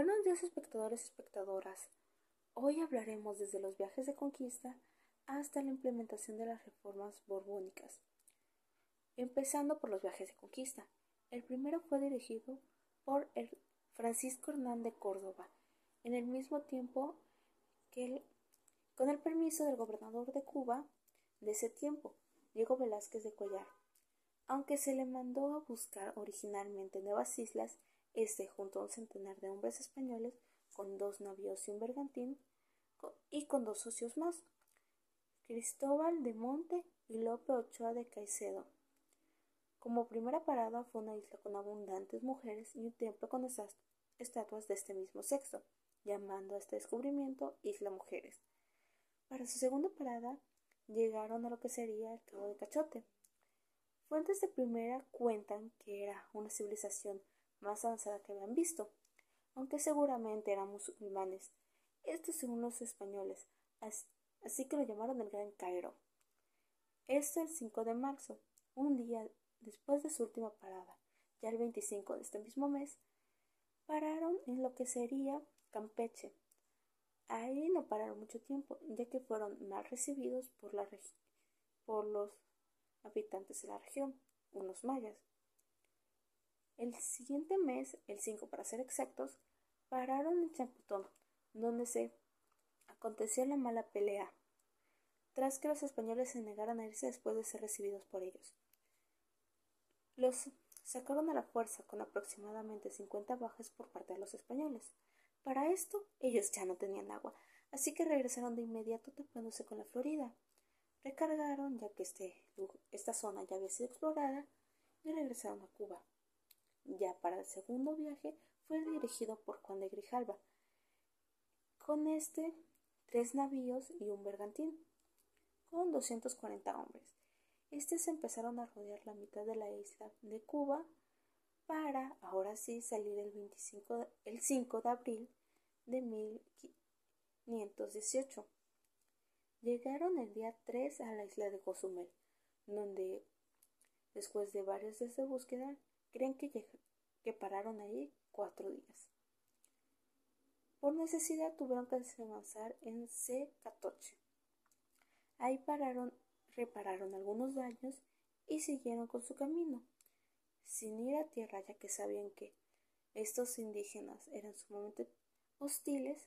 Buenos días, espectadores y espectadoras. Hoy hablaremos desde los viajes de conquista hasta la implementación de las reformas borbónicas. Empezando por los viajes de conquista. El primero fue dirigido por el Francisco Hernán de Córdoba, en el mismo tiempo que con el permiso del gobernador de Cuba de ese tiempo, Diego Velázquez de Cuellar. Aunque se le mandó a buscar originalmente nuevas islas, junto a un centenar de hombres españoles, con 2 navíos y un bergantín, y con 2 socios más, Cristóbal de Monte y Lope Ochoa de Caicedo. Como primera parada fue una isla con abundantes mujeres y un templo con estatuas de este mismo sexo, llamando a este descubrimiento Isla Mujeres. Para su segunda parada llegaron a lo que sería el Cabo de Cachote. Fuentes de primera cuentan que era una civilización más avanzada que habían visto, aunque seguramente eran musulmanes, esto según los españoles, así que lo llamaron el Gran Cairo. El 5 de marzo, un día después de su última parada, ya el 25 de este mismo mes, pararon en lo que sería Campeche. Ahí no pararon mucho tiempo, ya que fueron mal recibidos por los habitantes de la región, unos mayas. El siguiente mes, el 5 para ser exactos, pararon en Champotón, donde se aconteció la mala pelea, tras que los españoles se negaran a irse después de ser recibidos por ellos. Los sacaron a la fuerza con aproximadamente 50 bajas por parte de los españoles. Para esto, ellos ya no tenían agua, así que regresaron de inmediato topándose con la Florida. Recargaron, ya que esta zona ya había sido explorada, y regresaron a Cuba. Ya para el segundo viaje fue dirigido por Juan de Grijalva, con 3 navíos y un bergantín, con 240 hombres. Se empezaron a rodear la mitad de la isla de Cuba para, ahora sí, salir el 5 de abril de 1518. Llegaron el día 3 a la isla de Cozumel, donde, después de varios días de búsqueda, creen que pararon ahí 4 días. Por necesidad tuvieron que avanzar en Catoche. Ahí repararon algunos daños y siguieron con su camino, sin ir a tierra, ya que sabían que estos indígenas eran sumamente hostiles,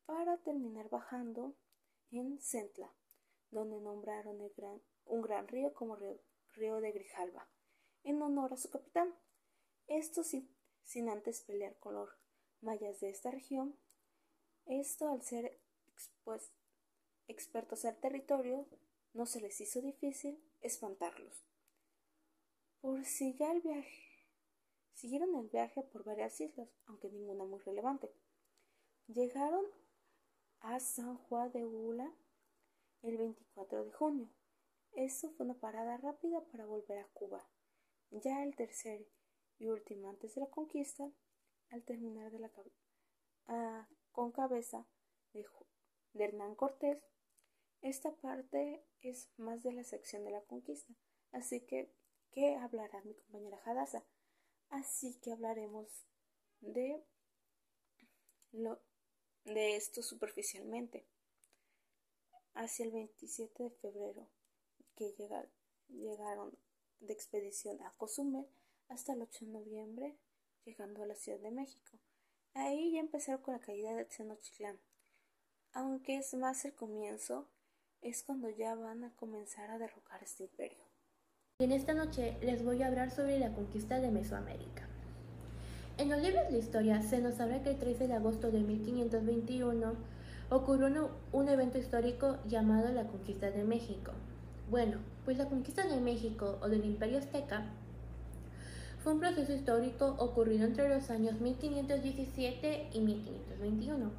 para terminar bajando en Centla, donde nombraron un gran río como río de Grijalva, en honor a su capitán. Esto sin antes pelear con los mayas de esta región. Esto, al ser expertos al territorio, no se les hizo difícil espantarlos. Siguieron el viaje por varias islas, aunque ninguna muy relevante. Llegaron a San Juan de Ulúa el 24 de junio. Esto fue una parada rápida para volver a Cuba. Ya el tercer y último antes de la conquista, al terminar con cabeza de Hernán Cortés. Esta parte es más de la sección de la conquista, así que, ¿qué hablará mi compañera Hadassah? Así que hablaremos de esto superficialmente. Hacia el 27 de febrero, que llegaron de expedición a Cozumel, hasta el 8 de noviembre, llegando a la Ciudad de México. Ahí ya empezaron con la caída de Tenochtitlán, aunque es más el comienzo, es cuando ya van a comenzar a derrocar este imperio. En esta noche les voy a hablar sobre la conquista de Mesoamérica. En los libros de historia se nos habla que el 13 de agosto de 1521 ocurrió un evento histórico llamado la Conquista de México. Bueno, pues la Conquista de México o del Imperio Azteca fue un proceso histórico ocurrido entre los años 1517 y 1521.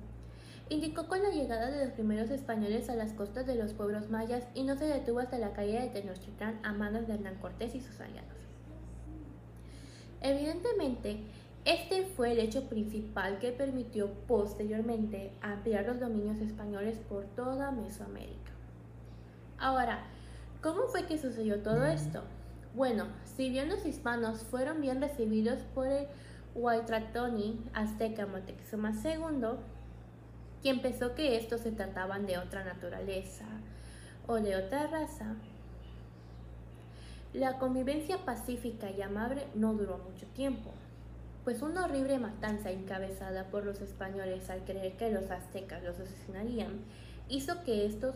Indicó con la llegada de los primeros españoles a las costas de los pueblos mayas y no se detuvo hasta la caída de Tenochtitlán a manos de Hernán Cortés y sus aliados. Evidentemente, este fue el hecho principal que permitió posteriormente ampliar los dominios españoles por toda Mesoamérica. Ahora, ¿cómo fue que sucedió todo esto? Bueno, si bien los hispanos fueron bien recibidos por el Huaytratoni, azteca Moctezuma II, quien pensó que estos se trataban de otra naturaleza o de otra raza. La convivencia pacífica y amable no duró mucho tiempo, pues una horrible matanza encabezada por los españoles al creer que los aztecas los asesinarían hizo que estos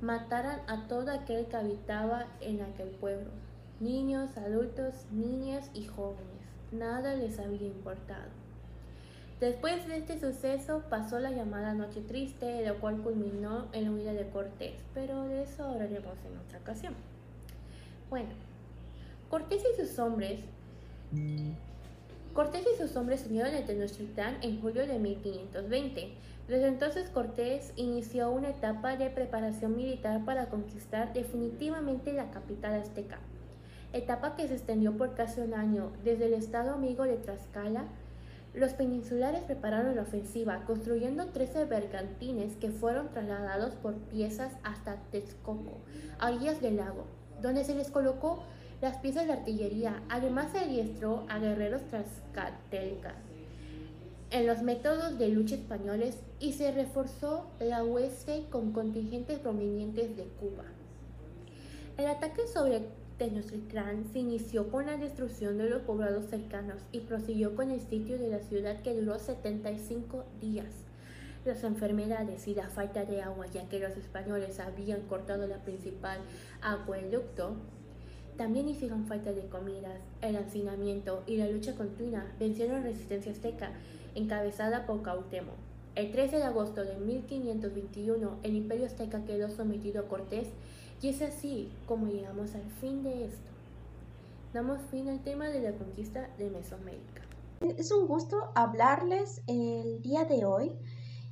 mataran a todo aquel que habitaba en aquel pueblo, niños, adultos, niñas y jóvenes. Nada les había importado. Después de este suceso pasó la llamada Noche Triste, la cual culminó en la huida de Cortés, pero de eso hablaremos en otra ocasión. Bueno, Cortés y sus hombres unieron a Tenochtitlán en julio de 1520. Desde entonces Cortés inició una etapa de preparación militar para conquistar definitivamente la capital azteca, etapa que se extendió por casi un año. Desde el estado amigo de Tlaxcala, los peninsulares prepararon la ofensiva, construyendo 13 bergantines que fueron trasladados por piezas hasta Texcoco, a orillas del lago, donde se les colocó las piezas de artillería. Además se adiestró a guerreros tlaxcaltecas en los métodos de lucha españoles y se reforzó la hueste con contingentes provenientes de Cuba. El ataque sobre Tenochtitlán se inició con la destrucción de los poblados cercanos y prosiguió con el sitio de la ciudad, que duró 75 días. Las enfermedades y la falta de agua, ya que los españoles habían cortado la principal acueducto, también hicieron falta de comidas. El hacinamiento y la lucha continua vencieron la resistencia azteca, encabezada por Cuauhtémoc. El 13 de agosto de 1521, el imperio azteca quedó sometido a Cortés, y es así como llegamos al fin de esto. Damos fin al tema de la conquista de Mesoamérica. Es un gusto hablarles el día de hoy.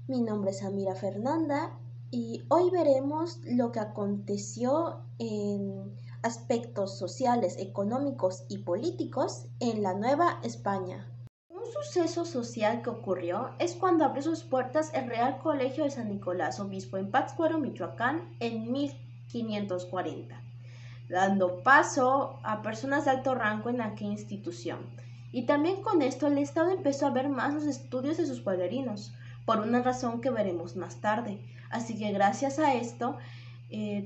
Mi nombre es Amira Fernanda y hoy veremos lo que aconteció en aspectos sociales, económicos y políticos en la Nueva España. Un suceso social que ocurrió es cuando abrió sus puertas el Real Colegio de San Nicolás Obispo en Pátzcuaro, Michoacán, en 1540, dando paso a personas de alto rango en aquella institución. Y también con esto el Estado empezó a ver más los estudios de sus pueblerinos, por una razón que veremos más tarde. Así que gracias a esto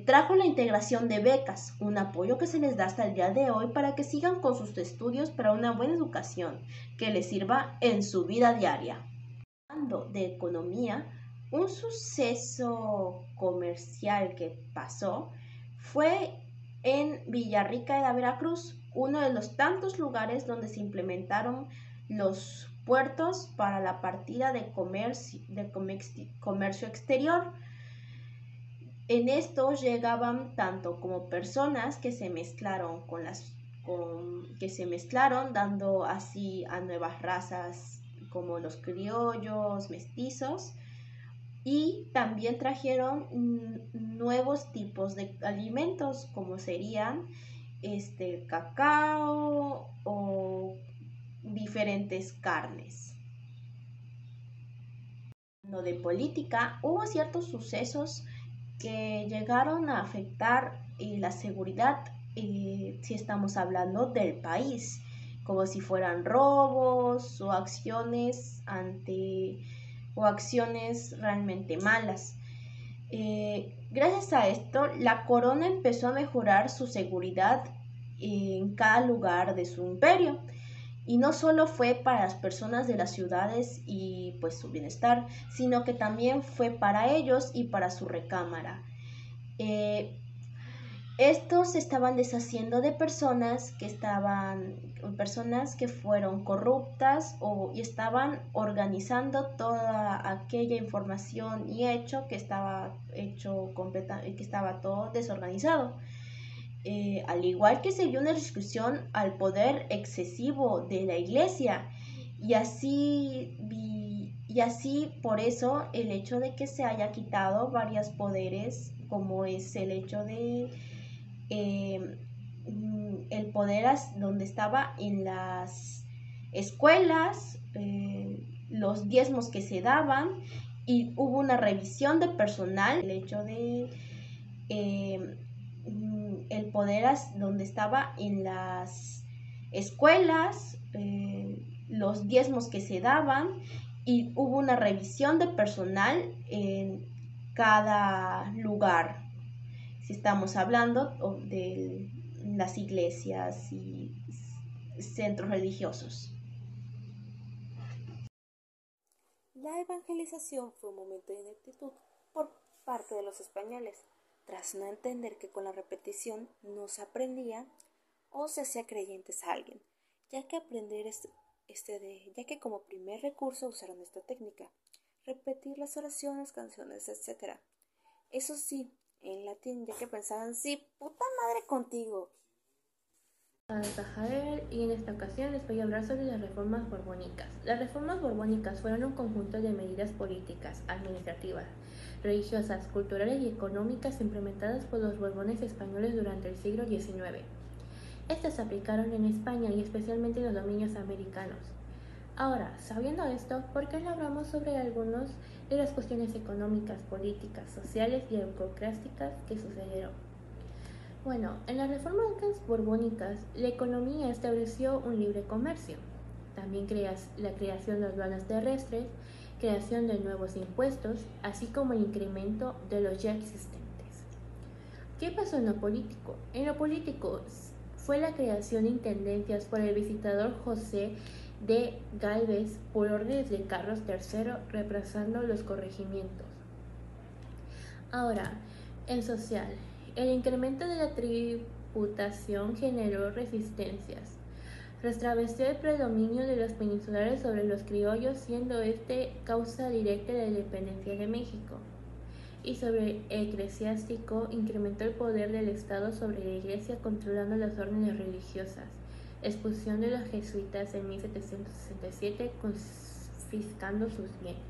trajo la integración de becas, un apoyo que se les da hasta el día de hoy para que sigan con sus estudios para una buena educación que les sirva en su vida diaria. Hablando de economía, un suceso comercial que pasó fue en Villarrica de la Veracruz, uno de los tantos lugares donde se implementaron los puertos para la partida de comercio exterior. En esto llegaban tanto como personas que se mezclaron dando así a nuevas razas como los criollos, mestizos, y también trajeron nuevos tipos de alimentos como serían cacao o diferentes carnes. Hablando de política, hubo ciertos sucesos que llegaron a afectar la seguridad, si estamos hablando del país, como si fueran robos o acciones realmente malas. Gracias a esto, la corona empezó a mejorar su seguridad en cada lugar de su imperio. Y no solo fue para las personas de las ciudades y pues su bienestar, sino que también fue para ellos y para su recámara. Estos se estaban deshaciendo de personas que fueron corruptas y estaban organizando toda aquella información y hecho que estaba todo desorganizado. Al igual que se vio una restricción al poder excesivo de la iglesia, y así por eso el hecho de que se haya quitado varios poderes, como es el hecho de el poder donde estaba en las escuelas, los diezmos que se daban, y hubo una revisión de personal, el hecho de el poder donde estaba en las escuelas, los diezmos que se daban y hubo una revisión de personal en cada lugar. Si estamos hablando de las iglesias y centros religiosos. La evangelización fue un momento de ineptitud por parte de los españoles, tras no entender que con la repetición no se aprendía o se hacía creyentes a alguien, ya que ya que como primer recurso usaron esta técnica, repetir las oraciones, canciones, etc. Eso sí, en latín, ya que pensaban, sí, puta madre contigo. Y en esta ocasión les voy a hablar sobre las reformas borbónicas. Las reformas borbónicas fueron un conjunto de medidas políticas, administrativas, religiosas, culturales y económicas implementadas por los borbones españoles durante el siglo XIX. Estas se aplicaron en España y especialmente en los dominios americanos. Ahora, sabiendo esto, ¿por qué no hablamos sobre algunas de las cuestiones económicas, políticas, sociales y eclesiásticas que sucedieron? Bueno, en las reformas borbónicas, la economía estableció un libre comercio. También la creación de aduanas terrestres, creación de nuevos impuestos, así como el incremento de los ya existentes. ¿Qué pasó en lo político? En lo político fue la creación de intendencias por el visitador José de Gálvez por órdenes de Carlos III, reemplazando los corregimientos. Ahora, en social, el incremento de la tributación generó resistencias. Restableció el predominio de los peninsulares sobre los criollos, siendo este causa directa de la independencia de México. Y sobre el eclesiástico, incrementó el poder del Estado sobre la Iglesia, controlando las órdenes religiosas. Expulsión de los jesuitas en 1767, confiscando sus bienes.